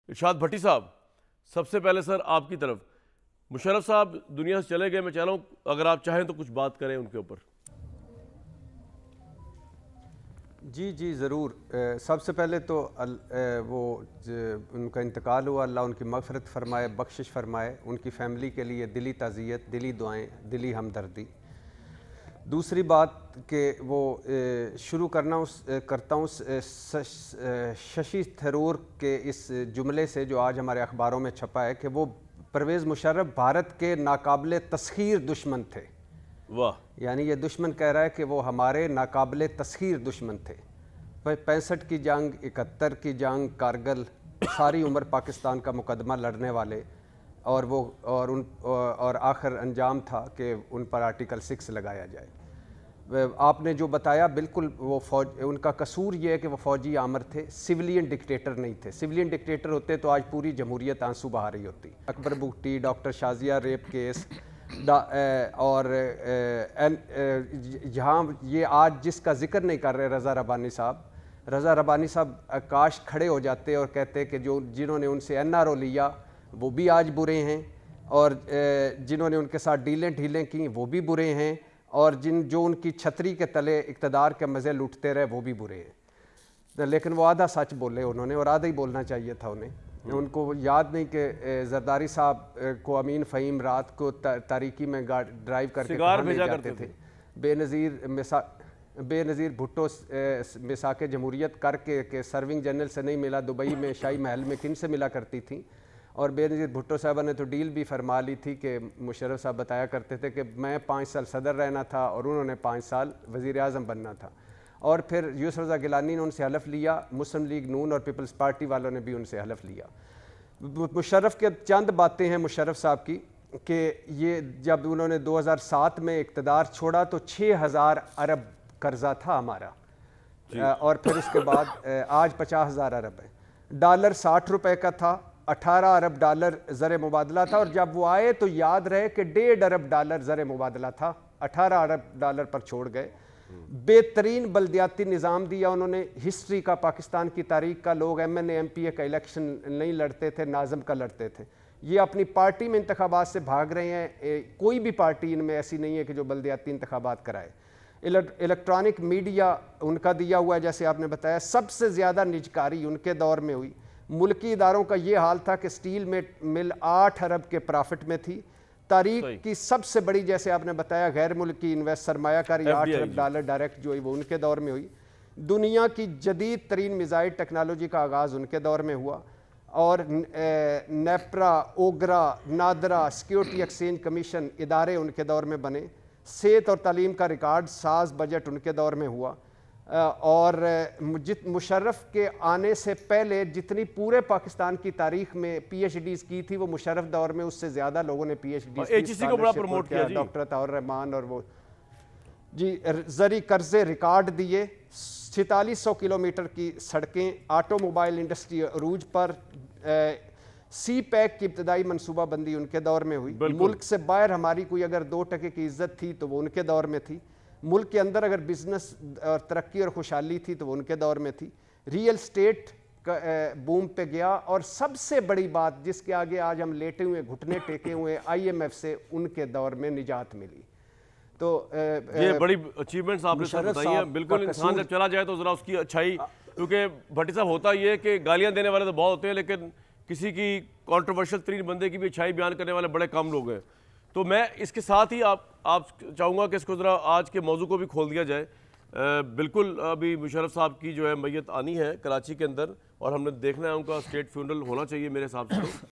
ارشاد بھٹی صاحب، سب سے پہلے سر آپ کی طرف، مشرف صاحب دنیا سے چلے گئے، میں چاہ رہا ہوں اگر آپ چاہیں تو کچھ بات کریں ان کے اوپر۔ جی ضرور۔ سب سے پہلے تو ان کا انتقال ہوا، اللہ ان کی مغفرت فرمائے، بخشش فرمائے، ان کی فیملی کے لیے دلی تعزیت، دلی دعائیں، دلی ہمدردی۔ دوسری بات کہ وہ شروع کرتا ہوں ششی تھرور کے اس جملے سے جو آج ہمارے اخباروں میں چھپا ہے کہ وہ پرویز مشرف بھارت کے ناقابل تسخیر دشمن تھے۔ واہ! یعنی یہ دشمن کہہ رہا ہے کہ وہ ہمارے ناقابل تسخیر دشمن تھے۔ 65 کی جنگ، 71 کی جنگ، کارگل، ساری عمر پاکستان کا مقدمہ لڑنے والے، اور آخر انجام تھا کہ ان پر آرٹیکل 6 لگایا جائے۔ آپ نے جو بتایا بالکل، وہ ان کا قصور یہ ہے کہ وہ فوجی آمر تھے، سویلین ڈکٹیٹر نہیں تھے۔ سویلین ڈکٹیٹر ہوتے تو آج پوری جمہوریت آنسو بہا رہی ہوتی۔ Akbar Bugti, doctor Shazia rape case, اور یہاں یہ آج جس کا ذکر نہیں کر رہے رضا ربانی صاحب کاش کھڑے ہو جاتے اور کہتے کہ جنہوں نے ان سے NRO لیا وہ بھی آج برے ہیں، اور جنہوں نے ان کے ساتھ ڈھیلیں کی وہ بھی برے ہیں، اور جو ان کی چھتری کے تلے اقتدار کے مزے لوٹتے رہے وہ بھی برے ہیں۔ لیکن وہ آدھا سچ بولے انہوں نے، اور آدھا ہی بولنا چاہیے تھا انہیں۔ ان کو یاد نہیں کہ زرداری صاحب کو امین فہیم رات کو تاریکی میں ڈرائیو کر کے کہاں لے جاتے تھے۔ بے نظیر بھٹو مساک جمہوریت کر کے کہ سرونگ جنرل سے نہیں ملا، دبئی میں شاہی محل میں کن سے ملا کرتی تھیں، اور بے نظیر بھٹو صاحبہ نے تو ڈیل بھی فرما لی تھی کہ مشرف صاحب بتایا کرتے تھے کہ میں 5 سال صدر رہنا تھا اور انہوں نے 5 سال وزیر اعظم بننا تھا۔ اور پھر یوسف رضا گیلانی نے ان سے حلف لیا، مسلم لیگ نون اور پیپلز پارٹی والوں نے بھی ان سے حلف لیا۔ مشرف کے چند باتیں ہیں مشرف صاحب کی کہ یہ جب انہوں نے 2007 میں اقتدار چھوڑا تو 6000 ارب قرضہ تھا ہمارا، اور پھر اس کے بعد آج 50,000 ارب ہے۔ ڈالر 60 روپے کا تھا، 18 ارب ڈالر زر مبادلہ تھا، اور جب وہ آئے تو یاد رہے کہ 1.5 ارب ڈالر زر مبادلہ تھا، 18 ارب ڈالر پر چھوڑ گئے۔ بہترین بلدیاتی نظام دیا انہوں نے، ہسٹری کا، پاکستان کی تاریخ کا۔ لوگ MNA MPA کا الیکشن نہیں لڑتے تھے، ناظم کا لڑتے تھے۔ یہ اپنی پارٹی میں انتخابات سے بھاگ رہے ہیں، کوئی بھی پارٹی ان میں ایسی نہیں ہے کہ جو بلدیاتی انتخابات کرائے۔ الیکٹرانک میڈیا ان کا دیا ہوا ہے، جیسے آپ نے بتایا، سب سے زیادہ نجکاری ان کے دور میں ہوئی۔ ملکی اداروں کا یہ حال تھا کہ سٹیل مل 8 ارب کے پرافٹ میں تھی۔ تاریخ کی سب سے بڑی، جیسے آپ نے بتایا، غیر ملکی سرمایہ کاری 8 ارب ڈالر ڈائریکٹ جو ہوئی وہ ان کے دور میں ہوئی۔ دنیا کی جدید ترین میزائل ٹیکنالوجی کا آغاز ان کے دور میں ہوا، اور NEPRA, OGRA, NADRA, security exchange commission ادارے ان کے دور میں بنے۔ صحت اور تعلیم کا ریکارڈ ساز بجٹ ان کے دور میں ہوا، اور مشرف کے آنے سے پہلے جتنی پورے پاکستان کی تاریخ میں PhDs کی تھی وہ مشرف دور میں اس سے زیادہ لوگوں نے PhDs کو بڑا پروموٹ کیا، ڈاکٹر عطاء الرحمان اور وہ زرعی قرضے ریکارڈ دیے، 4600 کلومیٹر کی سڑکیں، آٹو موبائل انڈسٹری عروج پر، سی پیک کی ابتدائی منصوبہ بندی ان کے دور میں ہوئی۔ ملک سے باہر ہماری کوئی اگر 2% کی عزت تھی تو وہ ان کے دور میں تھی۔ ملک کے اندر اگر بزنس اور ترقی اور خوشحالی تھی تو وہ ان کے دور میں تھی۔ ریئل اسٹیٹ بوم پہ گیا، اور سب سے بڑی بات جس کے آگے آج ہم لیٹے ہوئے گھٹنے ٹیکے ہوئے، IMF سے ان کے دور میں نجات ملی۔ تو یہ بڑی اچیومنٹس آپ نے بتائی ہیں۔ بالکل انسان جب چلا جائے تو ذرا اس کی اچھائی، کیونکہ بھٹی صاحب ہوتا یہ ہے کہ گالیاں دینے والے تو بہت ہوتے ہیں، لیکن کسی کی کنٹروورشل ترین بندے کی بھی اچھائی بیان کرنے والے بڑے کم لوگ ہیں۔ تو میں اس کے ساتھ ہی آپ چاہوں گا کہ اس کو ذرا آج کے موضوع کو بھی کھول دیا جائے۔ بالکل ابھی مشرف صاحب کی جو ہے میت آنی ہے کراچی کے اندر، اور ہم نے دیکھنا ہے ان کا اسٹیٹ فیونرل ہونا چاہیے میرے حساب سے۔